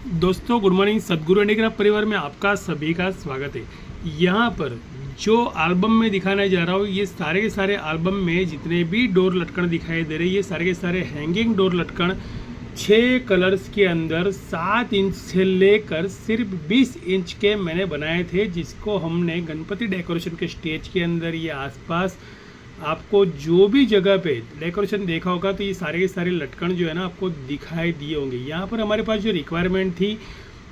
दोस्तों good morning. सदगुरु handicraft परिवार में आपका सभी का स्वागत है। यहाँ पर जो एल्बम में दिखाने जा रहा हूँ, ये सारे के सारे एल्बम में जितने भी डोर लटकन दिखाई दे रहे हैं, ये सारे के सारे हैंगिंग डोर लटकन 6 कलर्स के अंदर 7 इंच से लेकर सिर्फ 20 इंच के मैंने बनाए थे, जिसको हमने गणपति डेकोरेशन के स्टेज के अंदर ये आसपास आपको जो भी जगह पे डेकोरेशन देखा होगा तो ये सारे के सारे लटकन जो है ना आपको दिखाई दिए होंगे। यहाँ पर हमारे पास जो रिक्वायरमेंट थी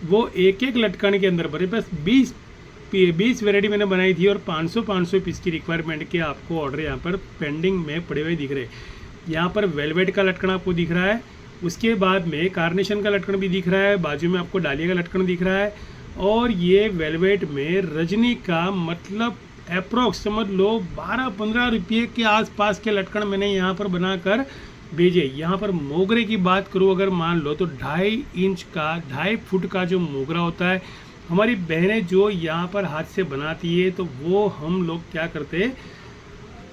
वो एक एक लटकन के अंदर मेरे पास 20 वैरायटी मैंने बनाई थी और 500 पीस की रिक्वायरमेंट के आपको ऑर्डर यहाँ पर पेंडिंग में पड़े हुए दिख रहे हैं। यहाँ पर वेलवेट का लटकन आपको दिख रहा है, उसके बाद में कार्नेशन का लटकन भी दिख रहा है, बाजू में आपको डालिया का लटकन दिख रहा है, और ये वेलवेट में रजनी का मतलब अप्रोक्स समझ लो 12-15 रुपये के आसपास के लटकन मैंने यहाँ पर बनाकर भेजे। यहाँ पर मोगरे की बात करूँ अगर मान लो तो 2.5 फुट का जो मोगरा होता है, हमारी बहनें जो यहाँ पर हाथ से बनाती है तो वो हम लोग क्या करते हैं,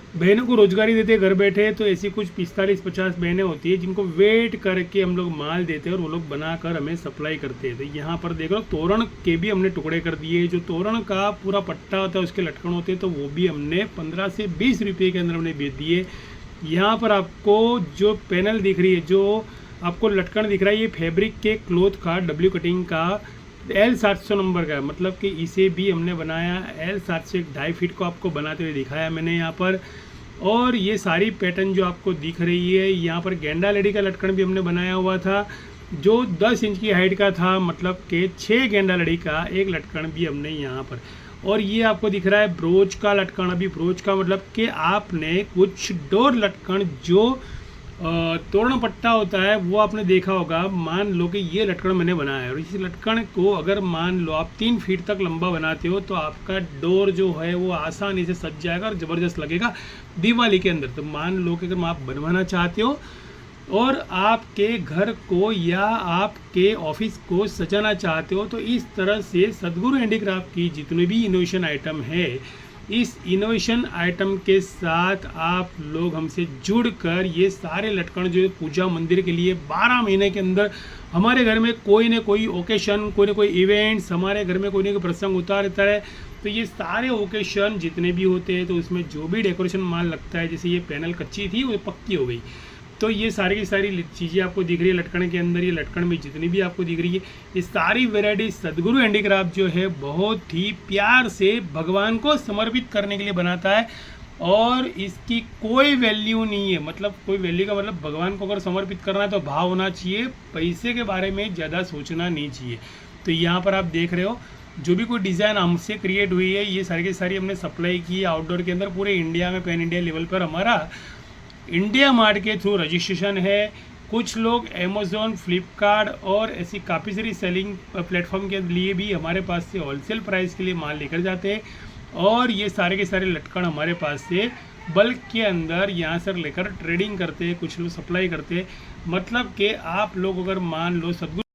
बहनों को रोजगारी देते हैं घर बैठे। तो ऐसी कुछ 45-50 बहनें होती है जिनको वेट करके हम लोग माल देते हैं और वो लोग बनाकर हमें सप्लाई करते हैं। तो यहाँ पर देख लो तोरण के भी हमने टुकड़े कर दिए, जो तोरण का पूरा पट्टा होता है उसके लटकन होते हैं तो वो भी हमने 15 से 20 रुपये के अंदर हमने बेच दिए। यहाँ पर आपको जो पैनल दिख रही है, जो आपको लटकन दिख रहा है, ये फैब्रिक के क्लोथ का डब्ल्यू कटिंग का L700 नंबर का है, मतलब कि इसे भी हमने बनाया L700 2.5 फीट को आपको बनाते हुए दिखाया मैंने यहाँ पर। और ये सारी पैटर्न जो आपको दिख रही है, यहाँ पर गेंडा लेडी का लटकन भी हमने बनाया हुआ था जो 10 इंच की हाइट का था, मतलब कि 6 गेंडा लड़ी का एक लटकन भी हमने यहाँ पर। और ये आपको दिख रहा है ब्रोच का लटकन। अभी ब्रोच का मतलब कि आपने कुछ डोर लटकन जो तोरण पट्टा होता है वो आपने देखा होगा। मान लो कि ये लटकन मैंने बनाया है और इस लटकन को अगर मान लो आप 3 फीट तक लंबा बनाते हो तो आपका डोर जो है वो आसानी से सज जाएगा और ज़बरदस्त लगेगा दिवाली के अंदर। तो मान लो कि अगर आप बनवाना चाहते हो और आपके घर को या आपके ऑफिस को सजाना चाहते हो तो इस तरह से सदगुरु हैंडीक्राफ्ट की जितने भी इनोवेशन आइटम है, इस इनोवेशन आइटम के साथ आप लोग हमसे जुड़कर ये सारे लटकन जो पूजा मंदिर के लिए 12 महीने के अंदर हमारे घर में कोई ना कोई ओकेशन, कोई ना कोई इवेंट्स, हमारे घर में कोई ना कोई प्रसंग होता रहता है। तो ये सारे ओकेशन जितने भी होते हैं तो उसमें जो भी डेकोरेशन माल लगता है, जैसे ये पैनल कच्ची थी वो पक्की हो गई, तो ये सारी की सारी चीज़ें आपको दिख रही है लटकन के अंदर। ये लटकन में जितनी भी आपको दिख रही है ये सारी वैरायटी सदगुरु हैंडीक्राफ्ट जो है बहुत ही प्यार से भगवान को समर्पित करने के लिए बनाता है और इसकी कोई वैल्यू नहीं है। मतलब कोई वैल्यू का मतलब भगवान को अगर समर्पित करना है तो भाव होना चाहिए, पैसे के बारे में ज़्यादा सोचना नहीं चाहिए। तो यहाँ पर आप देख रहे हो जो भी कोई डिज़ाइन हमसे क्रिएट हुई है ये सारी की सारी हमने सप्लाई की आउटडोर के अंदर, पूरे इंडिया में पैन इंडिया लेवल पर हमारा इंडिया मार्ट के थ्रू रजिस्ट्रेशन है। कुछ लोग अमेज़ॉन, फ्लिपकार्ट और ऐसी काफ़ी सारी सेलिंग प्लेटफॉर्म के लिए भी हमारे पास से होलसेल प्राइस के लिए माल लेकर जाते हैं और ये सारे के सारे लटकन हमारे पास से बल्क के अंदर यहाँ से लेकर ट्रेडिंग करते हैं, कुछ लोग सप्लाई करते हैं। मतलब कि आप लोग अगर मान लो सदगुरु